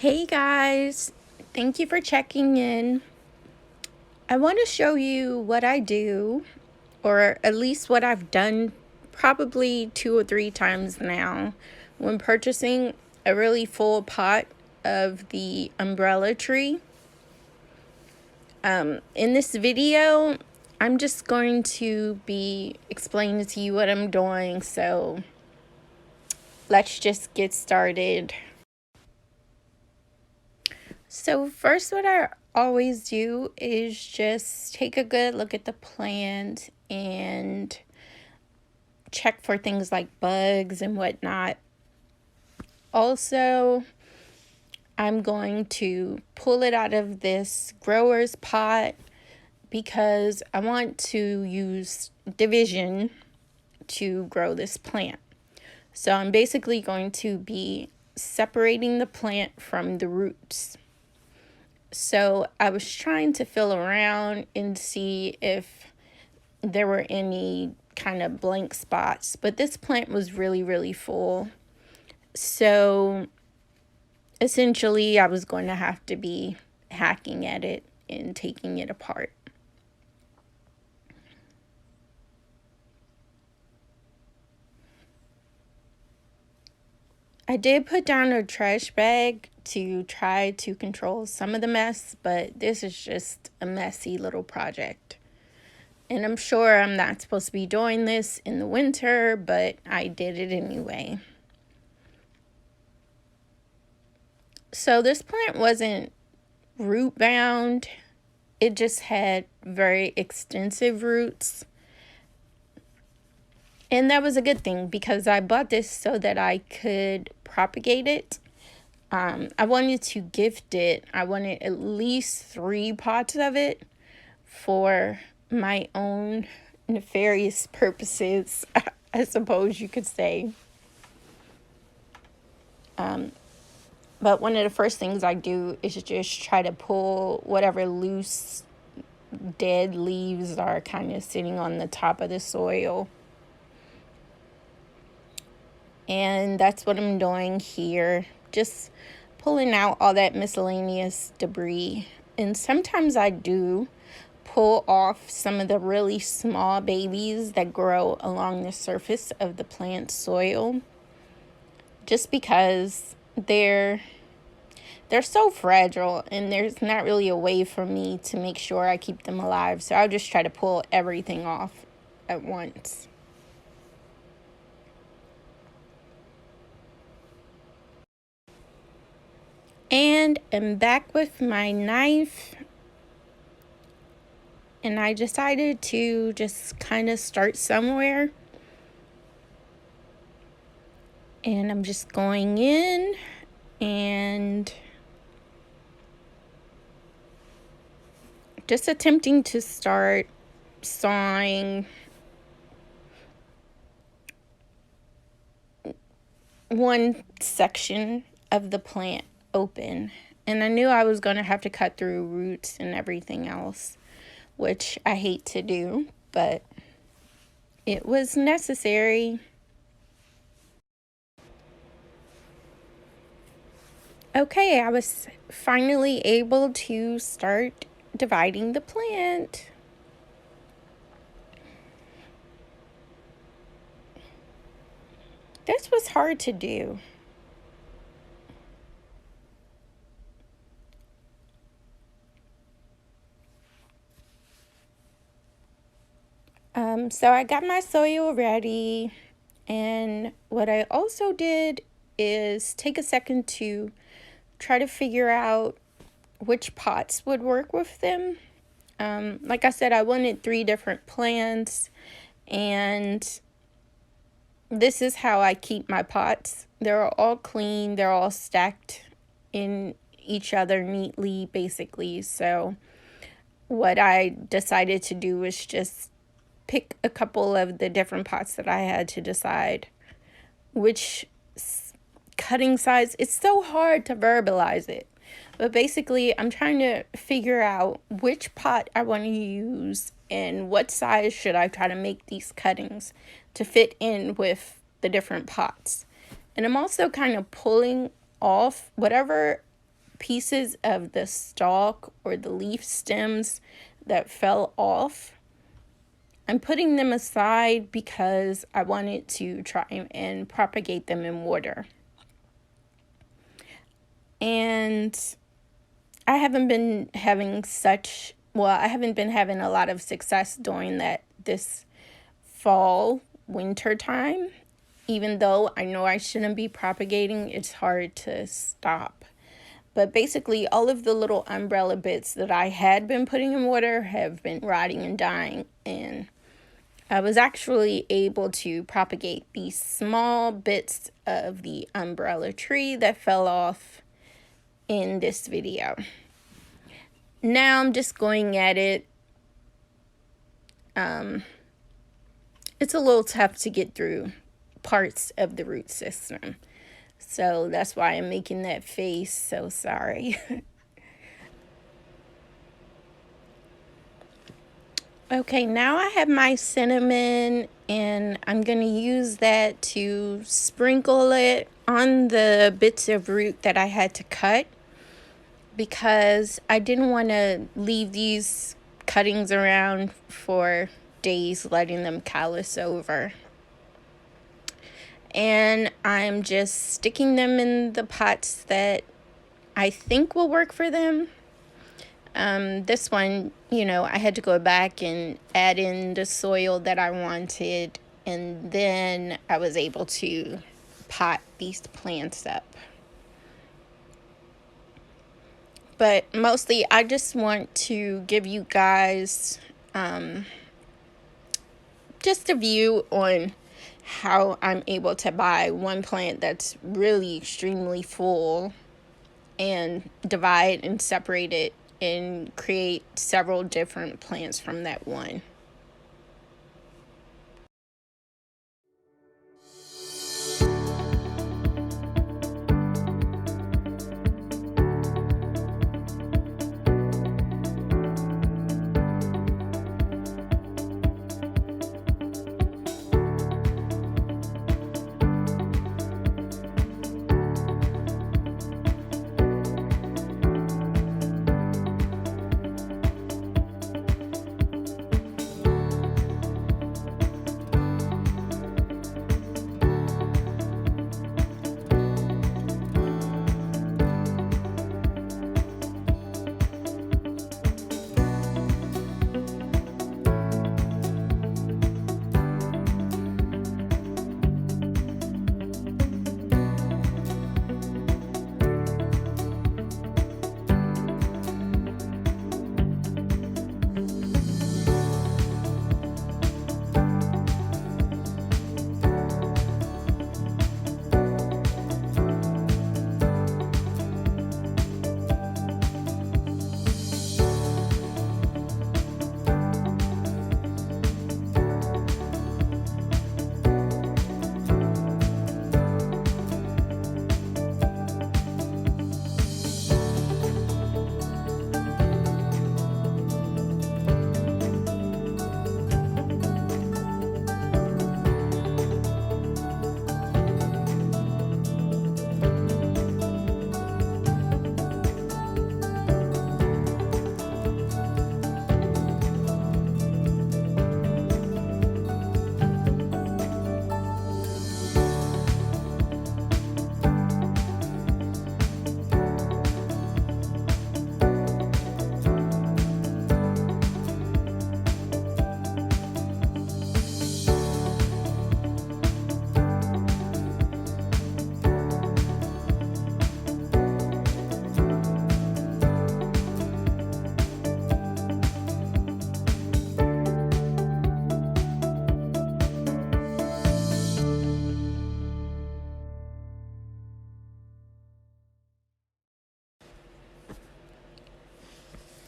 Hey guys, thank you for checking in. I want to show you what I do, or at least what I've done probably 2 or 3 times now when purchasing a really full pot of the umbrella tree. In this video, I'm just going to be explaining to you what I'm doing, so let's just get started. So first, what I always do is just take a good look at the plant and check for things like bugs and whatnot. Also, I'm going to pull it out of this grower's pot because I want to use division to grow this plant. So I'm basically going to be separating the plant from the roots. So I was trying to feel around and see if there were any kind of blank spots, but this plant was really full. So essentially I was going to have to be hacking at it and taking it apart. I did put down a trash bag to try to control some of the mess, but this is just a messy little project. And I'm sure I'm not supposed to be doing this in the winter, but I did it anyway. So this plant wasn't root bound. It just had very extensive roots. And that was a good thing because I bought this so that I could propagate it. I wanted to gift it. I wanted at least 3 pots of it for my own nefarious purposes, I suppose you could say. But one of the first things I do is just try to pull whatever loose, dead leaves are kind of sitting on the top of the soil. And that's what I'm doing here. Just pulling out all that miscellaneous debris. And sometimes I do pull off some of the really small babies that grow along the surface of the plant soil. Just because they're so fragile and there's not really a way for me to make sure I keep them alive. So I'll just try to pull everything off at once. And I'm back with my knife. And I decided to just kind of start somewhere. And I'm just going in and just attempting to start sawing one section of the plant open. And I knew I was going to have to cut through roots and everything else, which I hate to do, but it was necessary. Okay, I was finally able to start dividing the plant. This was hard to do. So I got my soil ready, and what I also did is take a second to try to figure out which pots would work with them. Like I said, I wanted 3 different plants, and this is how I keep my pots. They're all clean, they're all stacked in each other neatly, basically. So what I decided to do was just pick a couple of the different pots that I had to decide which cutting size. It's so hard to verbalize it, but basically I'm trying to figure out which pot I want to use and what size should I try to make these cuttings to fit in with the different pots. And I'm also kind of pulling off whatever pieces of the stalk or the leaf stems that fell off. I'm putting them aside because I wanted to try and propagate them in water. And I haven't been having a lot of success doing that this fall, winter time. Even though I know I shouldn't be propagating, it's hard to stop. But basically, all of the little umbrella bits that I had been putting in water have been rotting and dying. And I was actually able to propagate these small bits of the umbrella tree that fell off in this video. Now I'm just going at it. It's a little tough to get through parts of the root system. So that's why I'm making that face. So sorry. Okay, now I have my cinnamon and I'm going to use that to sprinkle it on the bits of root that I had to cut, because I didn't want to leave these cuttings around for days, letting them callus over. And I'm just sticking them in the pots that I think will work for them. This one, I had to go back and add in the soil that I wanted, and then I was able to pot these plants up. But mostly I just want to give you guys just a view on how I'm able to buy one plant that's really extremely full and divide and separate it and create several different plants from that one.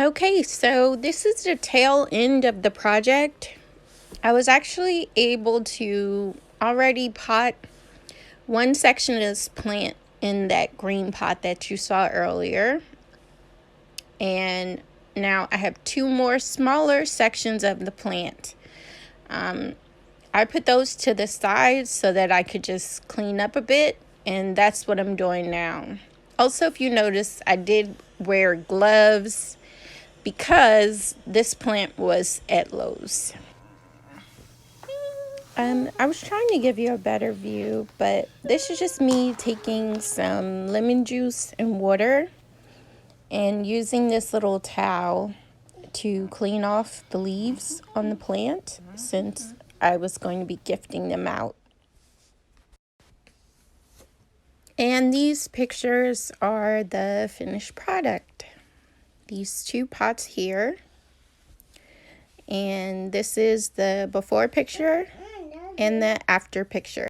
Okay, so this is the tail end of the project. I was actually able to already pot one section of this plant in that green pot that you saw earlier. And now I have two more smaller sections of the plant. I put those to the side so that I could just clean up a bit, and that's what I'm doing now. Also, if you notice, I did wear gloves because this plant was at Lowe's. I was trying to give you a better view, but this is just me taking some lemon juice and water and using this little towel to clean off the leaves on the plant since I was going to be gifting them out. And these pictures are the finished product. These 2 pots here. And this is the before picture and the after picture.